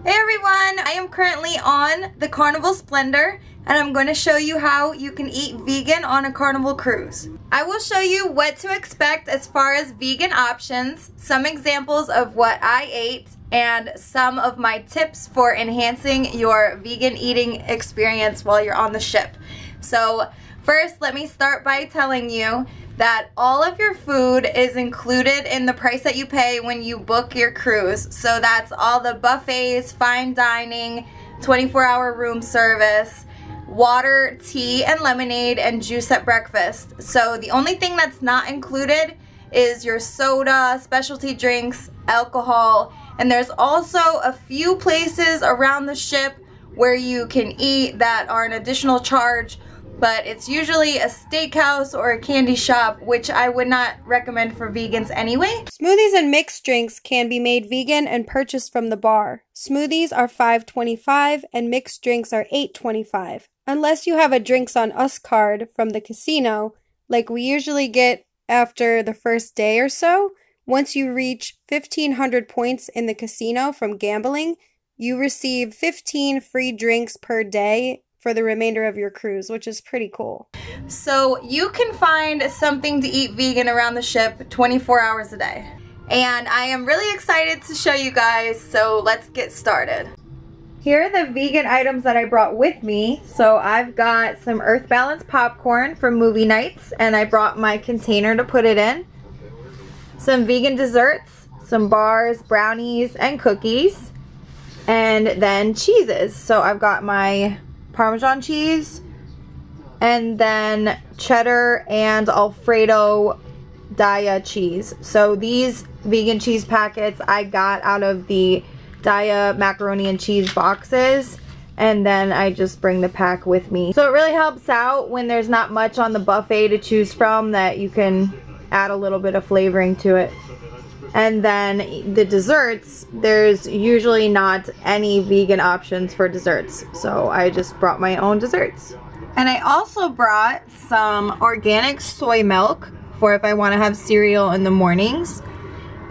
Hey everyone, I am currently on the Carnival Splendor and I'm going to show you how you can eat vegan on a Carnival cruise. I will show you what to expect as far as vegan options, some examples of what I ate, and some of my tips for enhancing your vegan eating experience while you're on the ship. So first, let me start by telling you that all of your food is included in the price that you pay when you book your cruise. So that's all the buffets, fine dining, 24-hour room service, water, tea, and lemonade, and juice at breakfast. So the only thing that's not included is your soda, specialty drinks, alcohol, and there's also a few places around the ship where you can eat that are an additional charge, but it's usually a steakhouse or a candy shop, which I would not recommend for vegans anyway. Smoothies and mixed drinks can be made vegan and purchased from the bar. Smoothies are $5.25 and mixed drinks are $8.25. Unless you have a Drinks on Us card from the casino, like we usually get after the first day or so. Once you reach 1,500 points in the casino from gambling, you receive 15 free drinks per day for the remainder of your cruise, which is pretty cool. So you can find something to eat vegan around the ship 24 hours a day. And I am really excited to show you guys, so let's get started. Here are the vegan items that I brought with me. So I've got some Earth Balance popcorn from movie nights, and I brought my container to put it in. Some vegan desserts, some bars, brownies, and cookies, and then cheeses. So I've got my Parmesan cheese, and then cheddar and Alfredo Daya cheese. So these vegan cheese packets I got out of the Daya macaroni and cheese boxes, and then I just bring the pack with me. So it really helps out when there's not much on the buffet to choose from, that you can add a little bit of flavoring to it. And then the desserts, there's usually not any vegan options for desserts, so I just brought my own desserts. And I also brought some organic soy milk for if I want to have cereal in the mornings,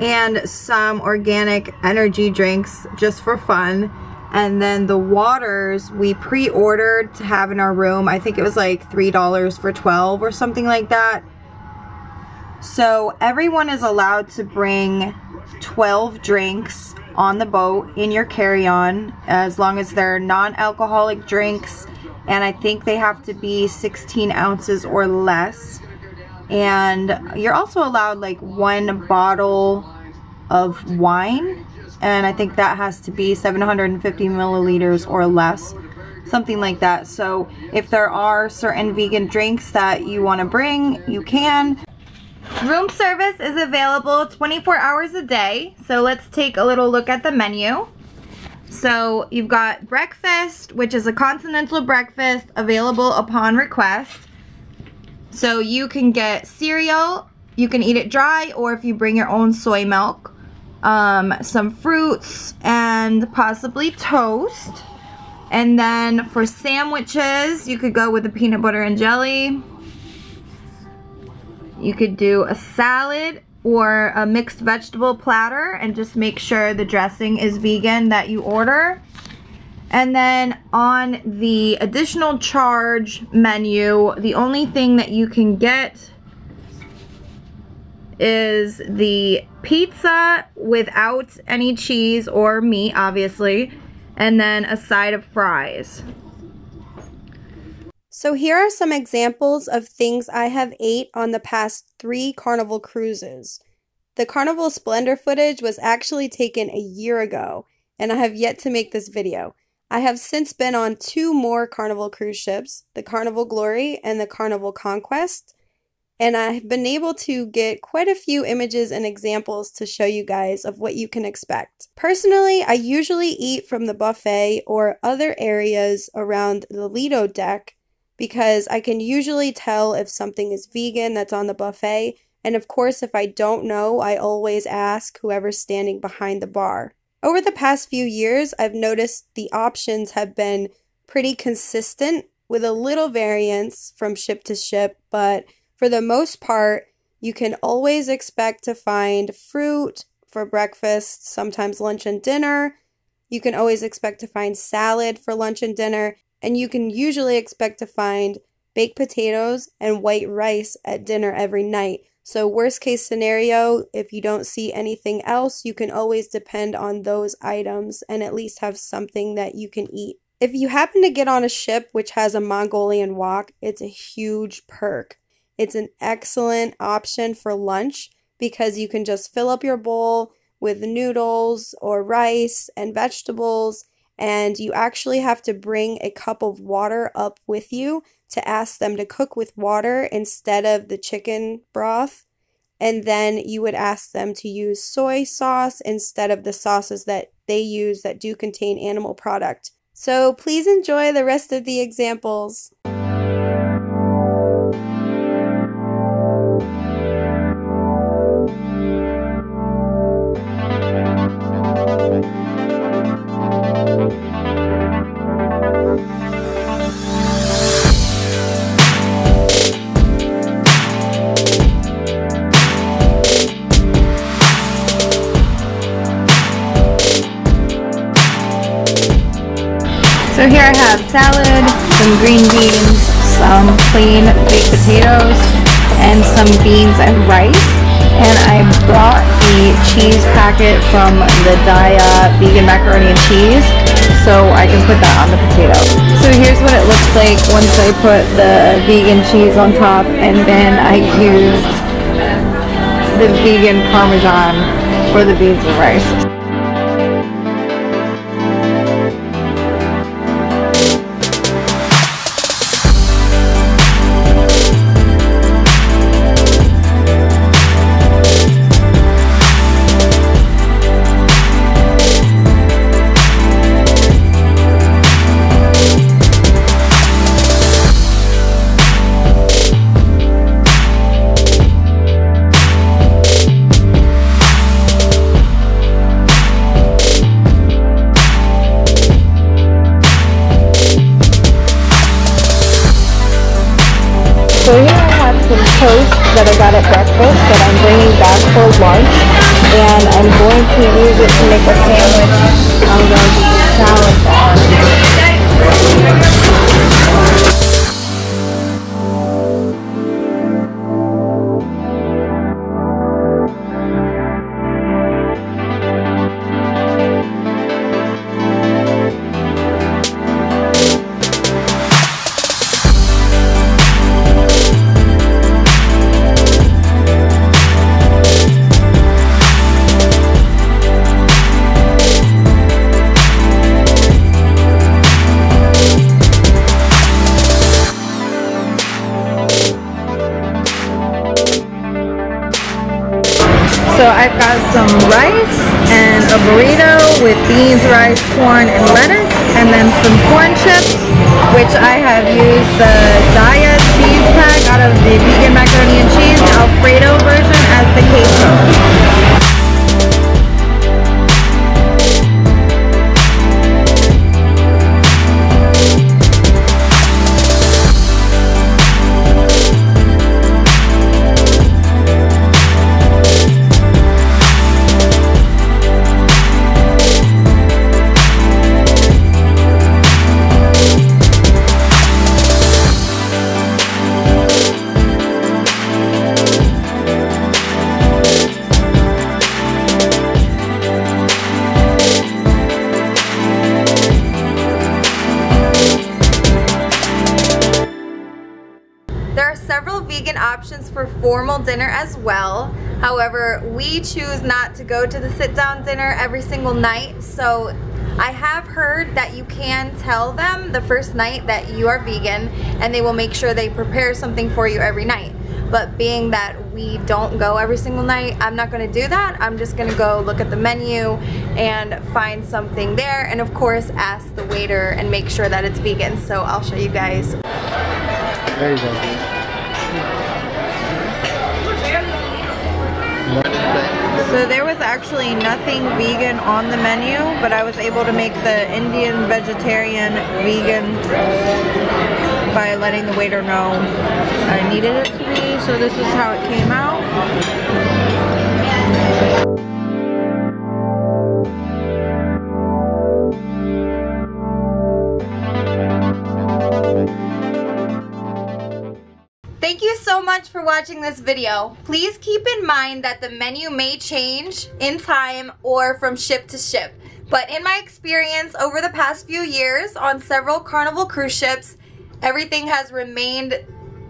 and some organic energy drinks just for fun. And then the waters we pre-ordered to have in our room. I think it was like $3 for 12 or something like that. So everyone is allowed to bring 12 drinks on the boat in your carry-on, as long as they're non-alcoholic drinks, and I think they have to be 16 ounces or less. And you're also allowed like 1 bottle of wine, and I think that has to be 750 milliliters or less, something like that. So if there are certain vegan drinks that you want to bring, you can. Room service is available 24 hours a day. So let's take a little look at the menu. So you've got breakfast, which is a continental breakfast available upon request. So you can get cereal, you can eat it dry, or if you bring your own soy milk, some fruits, and possibly toast. And then for sandwiches, you could go with a peanut butter and jelly. You could do a salad or a mixed vegetable platter, and just make sure the dressing is vegan that you order. And then on the additional charge menu, the only thing that you can get is the pizza without any cheese or meat, obviously, and then a side of fries. So here are some examples of things I have ate on the past 3 Carnival cruises. The Carnival Splendor footage was actually taken a year ago, and I have yet to make this video. I have since been on 2 more Carnival cruise ships, the Carnival Glory and the Carnival Conquest, and I've been able to get quite a few images and examples to show you guys of what you can expect. Personally, I usually eat from the buffet or other areas around the Lido deck, because I can usually tell if something is vegan that's on the buffet, and of course if I don't know, I always ask whoever's standing behind the bar. Over the past few years, I've noticed the options have been pretty consistent with a little variance from ship to ship, but for the most part, you can always expect to find fruit for breakfast, sometimes lunch and dinner, You can always expect to find salad for lunch and dinner, and you can usually expect to find baked potatoes and white rice at dinner every night. So worst case scenario, if you don't see anything else, you can always depend on those items and at least have something that you can eat. If you happen to get on a ship which has a Mongolian wok, it's a huge perk. It's an excellent option for lunch because you can just fill up your bowl with noodles or rice and vegetables, and you actually have to bring a cup of water up with you to ask them to cook with water instead of the chicken broth. And then you would ask them to use soy sauce instead of the sauces that they use that do contain animal product. So please enjoy the rest of the examples. So here I have salad, some green beans, some plain baked potatoes, and some beans and rice. And I brought the cheese packet from the Daya vegan macaroni and cheese, so I can put that on the potato. So here's what it looks like once I put the vegan cheese on top, and then I used the vegan Parmesan for the beans and rice. So here I have some toast that I got at breakfast that I'm bringing back for lunch, and I'm going to use it to make a sandwich out of the salad bar. So I've got some rice and a burrito with beans, rice, corn, and lettuce, and then some corn chips, which I have used the Daya cheese pack out of the vegan macaroni and cheese Alfredo version as the queso. There are several vegan options for formal dinner as well. However, we choose not to go to the sit-down dinner every single night. So I have heard that you can tell them the first night that you are vegan, and they will make sure they prepare something for you every night. But being that we don't go every single night, I'm not going to do that. I'm just going to go look at the menu and find something there, and of course ask the waiter and make sure that it's vegan. So I'll show you guys. There you go. So there was actually nothing vegan on the menu, but I was able to make the Indian vegetarian vegan by letting the waiter know I needed it to be. So this is how it came out. so much for watching this video. Please keep in mind that the menu may change in time or from ship to ship. But in my experience over the past few years on several Carnival cruise ships, everything has remained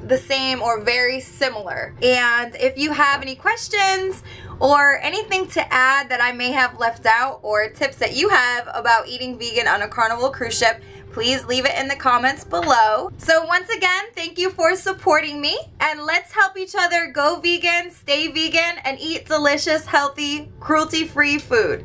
the same or very similar. And if you have any questions or anything to add that I may have left out, or tips that you have about eating vegan on a Carnival cruise ship, please leave it in the comments below. So once again, thank you for supporting me, and let's help each other go vegan, stay vegan, and eat delicious, healthy, cruelty-free food.